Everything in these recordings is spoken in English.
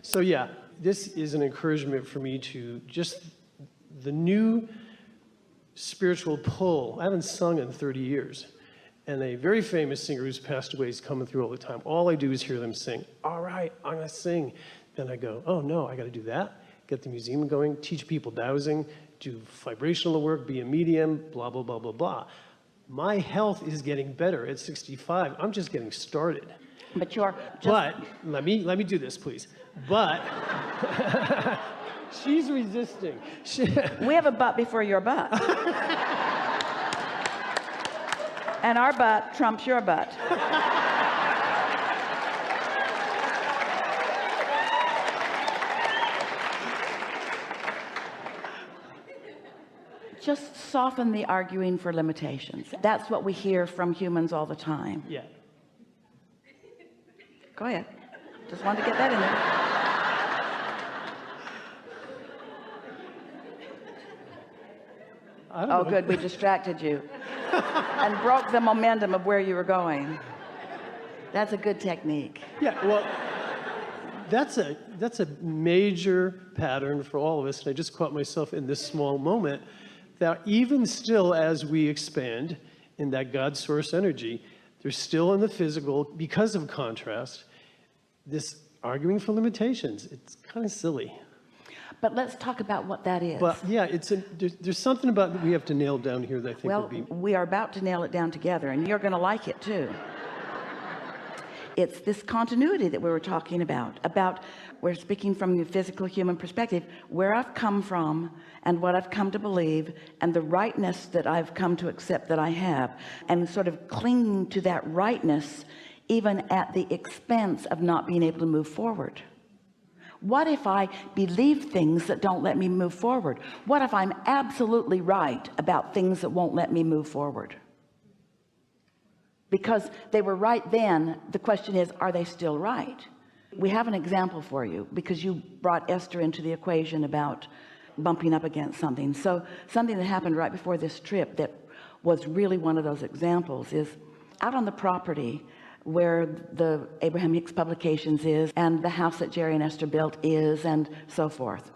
So yeah, this is an encouragement for me to just the new spiritual pull. I haven't sung in 30 years. And a very famous singer who's passed away is coming through all the time. All I do is hear them sing. All right, I'm gonna sing. Then I go, oh no, I gotta do that. Get the museum going, teach people dowsing, do vibrational work, be a medium, blah, blah, blah, blah, blah. My health is getting better at 65. I'm just getting started. But you're just... But, let me do this, please. But, she's resisting. We have a but before your but. And our but trumps your but. Just soften the arguing for limitations. That's what we hear from humans all the time. Yeah. Go ahead. Just wanted to get that in there. Oh, good. We distracted you and broke the momentum of where you were going. That's a good technique. Yeah, well, that's a major pattern for all of us. And I just caught myself in this small moment that even still, as we expand in that God source energy, there's still in the physical, because of contrast, this arguing for limitations. It's kind of silly. But let's talk about what that is. But yeah, there's something about that we have to nail down here that I think well, would be... we are about to nail it down together, and you're going to like it too. It's this continuity that we were talking about we're speaking from the physical human perspective, where I've come from and what I've come to believe and the rightness that I've come to accept that I have, and sort of clinging to that rightness even at the expense of not being able to move forward. What if I believe things that don't let me move forward? What if I'm absolutely right about things that won't let me move forward? Because they were right then, the question is, are they still right? We have an example for you, because you brought Esther into the equation about bumping up against something. So something that happened right before this trip that was really one of those examples is out on the property where the Abraham Hicks Publications is, and the house that Jerry and Esther built is, and so forth.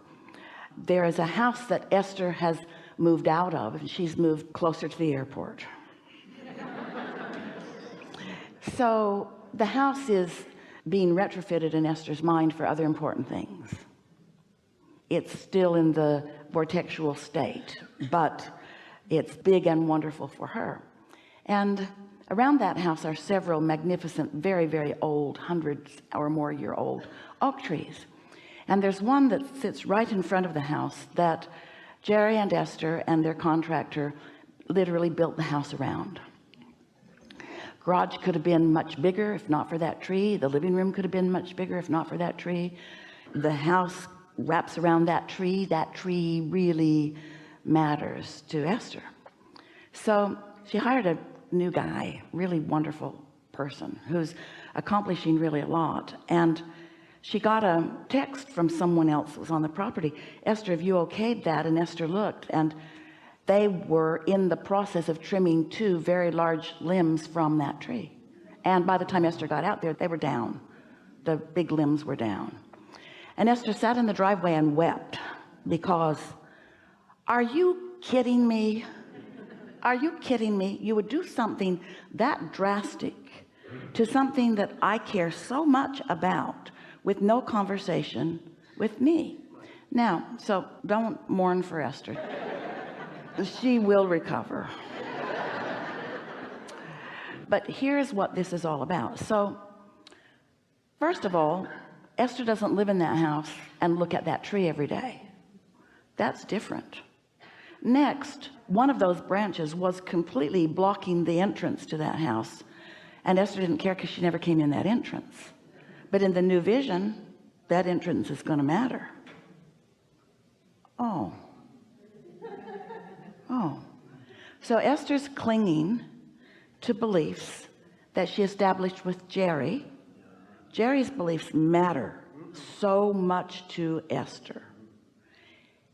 There is a house that Esther has moved out of, and she's moved closer to the airport. So the house is being retrofitted in Esther's mind for other important things. It's still in the vortexual state, but it's big and wonderful for her. And around that house are several magnificent, very, very old, hundreds or more year old oak trees. And there's one that sits right in front of the house that Jerry and Esther and their contractor literally built the house around. Garage could have been much bigger if not for that tree. The living room could have been much bigger if not for that tree. The house wraps around that tree. That tree really matters to Esther. So she hired a new guy, really wonderful person who's accomplishing really a lot. And she got a text from someone else that was on the property. Esther, have you okayed that? And Esther looked, and they were in the process of trimming 2 very large limbs from that tree. And by the time Esther got out there, they were down. The big limbs were down. And Esther sat in the driveway and wept because, are you kidding me? Are you kidding me? You would do something that drastic to something that I care so much about with no conversation with me. Now, so don't mourn for Esther. She will recover. But here's what this is all about. So first of all, Esther doesn't live in that house and look at that tree every day. That's different. Next, one of those branches was completely blocking the entrance to that house, and Esther didn't care because she never came in that entrance. But in the new vision, that entrance is going to matter. Oh. So Esther's clinging to beliefs that she established with Jerry. Jerry's beliefs matter so much to Esther,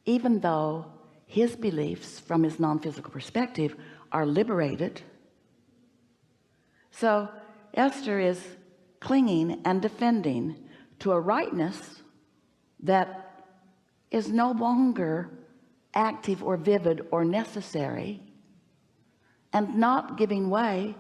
even though his beliefs from his non-physical perspective are liberated. So Esther is clinging and defending to a rightness that is no longer active or vivid or necessary, and not giving way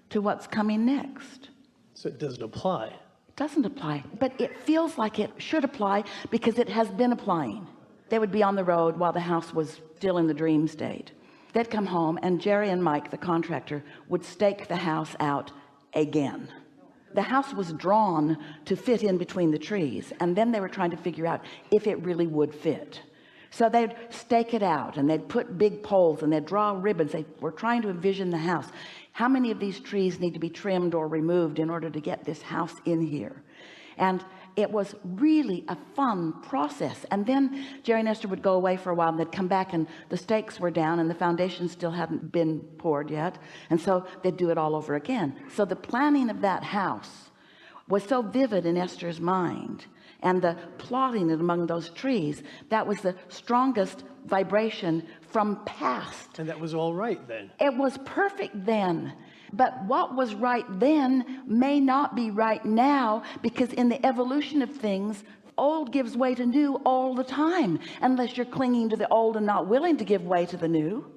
to what's coming next. So it doesn't apply. It doesn't apply, but it feels like it should apply because it has been applying. They would be on the road while the house was still in the dream state. They'd come home and Jerry and Mike, the contractor, would stake the house out again. The house was drawn to fit in between the trees, and then they were trying to figure out if it really would fit. So they'd stake it out and they'd put big poles and they'd draw ribbons. They were trying to envision the house. How many of these trees need to be trimmed or removed in order to get this house in here? And it was really a fun process. And then Jerry and Esther would go away for a while and they'd come back and the stakes were down and the foundation still hadn't been poured yet. And so they'd do it all over again. So the planning of that house was so vivid in Esther's mind, and the plotting it among those trees, that was the strongest vibration from past. And that was all right then. It was perfect then. But what was right then may not be right now, because in the evolution of things, old gives way to new all the time, unless you're clinging to the old and not willing to give way to the new.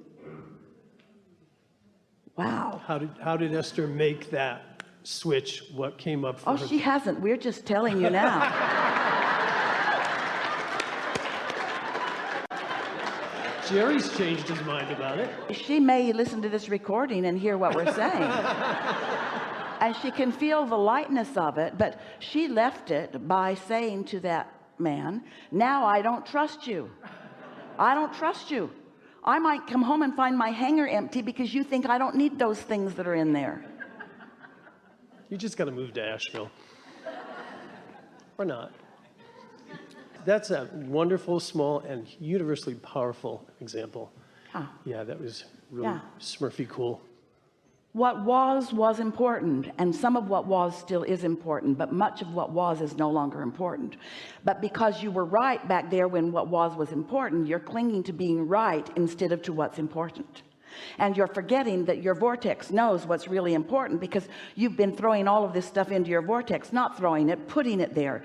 Wow. How did Esther make that switch? What came up for her? Oh, she hasn't. We're just telling you now. Jerry's changed his mind about it. She may listen to this recording and hear what we're saying. And she can feel the lightness of it, but she left it by saying to that man, now I don't trust you. I don't trust you. I might come home and find my hanger empty because you think I don't need those things that are in there. You just got to move to Asheville. Or not. That's a wonderful, small, and universally powerful example. Yeah, that was really Smurfy cool. What was important, and some of what was still is important, but much of what was is no longer important. But because you were right back there when what was important, you're clinging to being right instead of to what's important. And you're forgetting that your vortex knows what's really important, because you've been throwing all of this stuff into your vortex, not throwing it, putting it there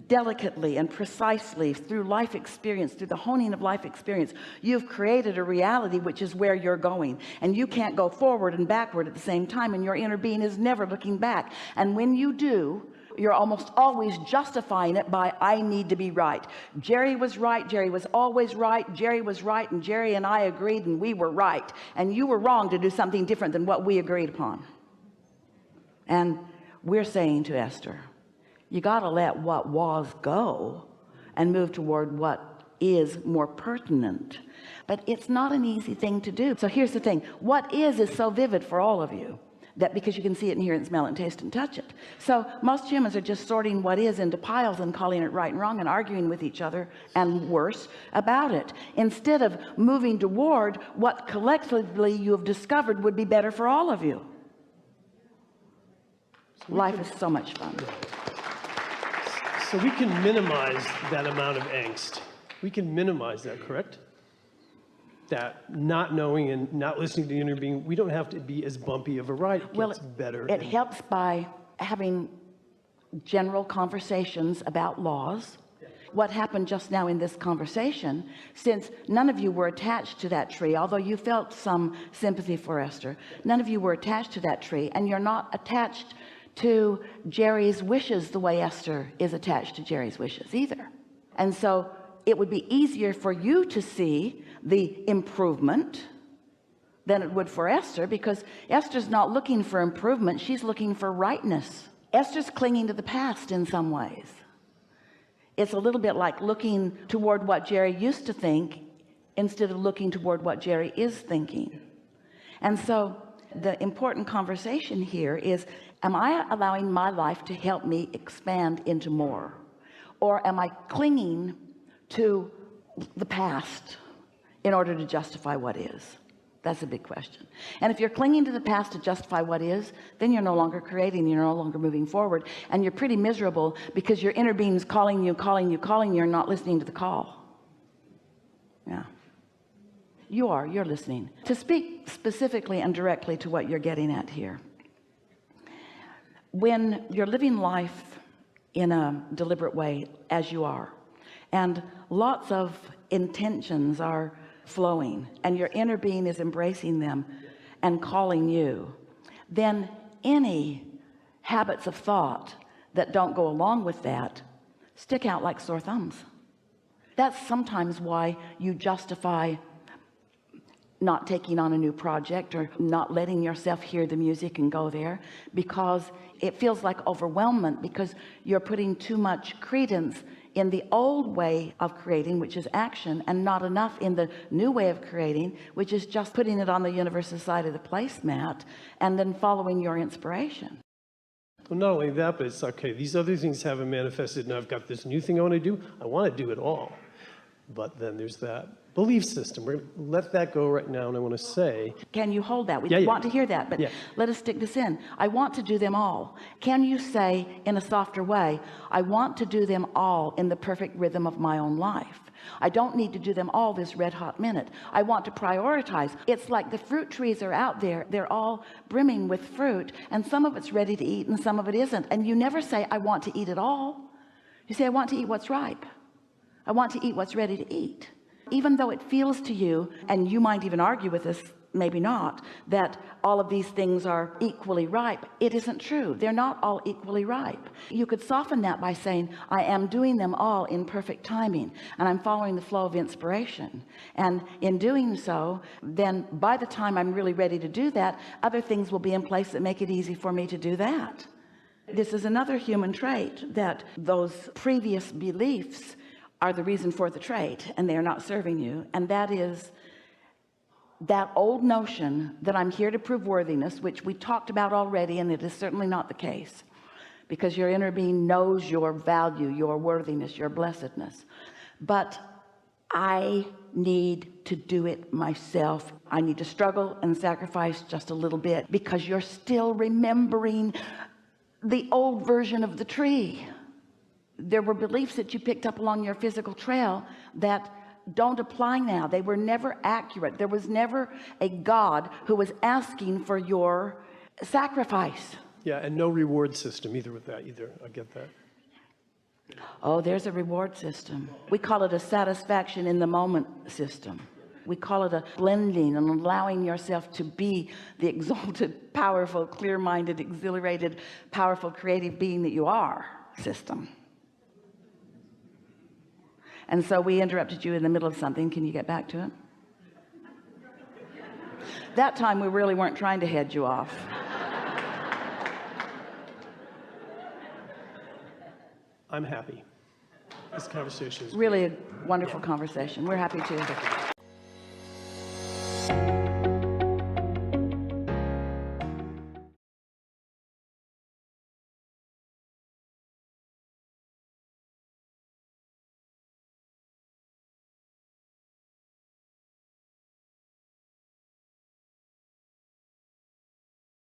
delicately and precisely through life experience, through the honing of life experience. You've created a reality which is where you're going, and you can't go forward and backward at the same time, and your inner being is never looking back. And when you do, you're almost always justifying it by, I need to be right. Jerry was right. Jerry was always right. Jerry was right, and Jerry and I agreed, and we were right, and you were wrong to do something different than what we agreed upon. And we're saying to Esther, you got to let what was go and move toward what is more pertinent. But it's not an easy thing to do. So here's the thing. What is so vivid for all of you, that because you can see it and hear it and smell it and taste it and touch it. So most humans are just sorting what is into piles and calling it right and wrong and arguing with each other, and worse, about it, instead of moving toward what collectively you have discovered would be better for all of you. Life is so much fun. So we can minimize that amount of angst. We can minimize that, correct? That not knowing and not listening to the inner being, we don't have to be as bumpy of a ride. It gets better. It helps by having general conversations about laws. What happened just now in this conversation, since none of you were attached to that tree, although you felt some sympathy for Esther, none of you were attached to that tree, and you're not attached to Jerry's wishes the way Esther is attached to Jerry's wishes either. And so it would be easier for you to see the improvement than it would for Esther, because Esther's not looking for improvement, she's looking for rightness. Esther's clinging to the past in some ways. It's a little bit like looking toward what Jerry used to think instead of looking toward what Jerry is thinking. And so the important conversation here is, am I allowing my life to help me expand into more, or am I clinging to the past in order to justify what is? That's a big question. And if you're clinging to the past to justify what is, then you're no longer creating, you're no longer moving forward, and you're pretty miserable because your inner being's calling you, you're not listening to the call. Yeah, you're listening. To speak specifically and directly to what you're getting at here, when you're living life in a deliberate way, as you are, and lots of intentions are flowing and your inner being is embracing them and calling you, then any habits of thought that don't go along with that stick out like sore thumbs. That's sometimes why you justify not taking on a new project or not letting yourself hear the music and go there, because it feels like overwhelmment, because you're putting too much credence in the old way of creating, which is action, and not enough in the new way of creating, which is just putting it on the universe's side of the placemat and then following your inspiration. Well, not only that, but it's okay, these other things haven't manifested, and I've got this new thing I want to do. I want to do it all. But then there's that belief system. We're going to let that go right now, and I want to say, can you hold that? We Yeah, yeah. want to hear that, but Yeah. let us stick this in. I want to do them all. Can you say in a softer way, I want to do them all in the perfect rhythm of my own life? I don't need to do them all this red hot minute. I want to prioritize. It's like the fruit trees are out there. They're all brimming with fruit, and some of it's ready to eat and some of it isn't. And you never say, I want to eat it all. You say, I want to eat what's ripe. I want to eat what's ready to eat. Even though it feels to you, and you might even argue with us, maybe not, that all of these things are equally ripe, it isn't true. They're not all equally ripe. You could soften that by saying, I am doing them all in perfect timing, and I'm following the flow of inspiration. And in doing so, then by the time I'm really ready to do that, other things will be in place that make it easy for me to do that. This is another human trait, that those previous beliefs are the reason for the trait, and they are not serving you. And that is that old notion that I'm here to prove worthiness, which we talked about already, and it is certainly not the case, because your inner being knows your value, your worthiness, your blessedness. But I need to do it myself. I need to struggle and sacrifice just a little bit, because you're still remembering the old version of the tree. There were beliefs that you picked up along your physical trail that don't apply now. They were never accurate. There was never a God who was asking for your sacrifice. yeah, and no reward system either with that either. I get that. Oh, there's a reward system. We call it a satisfaction in the moment system. We call it a blending and allowing yourself to be the exalted, powerful, clear-minded, exhilarated, powerful, creative being that you are system. And so we interrupted you in the middle of something. Can you get back to it? That time we really weren't trying to head you off. I'm happy. This conversation is Really a wonderful conversation. We're happy to.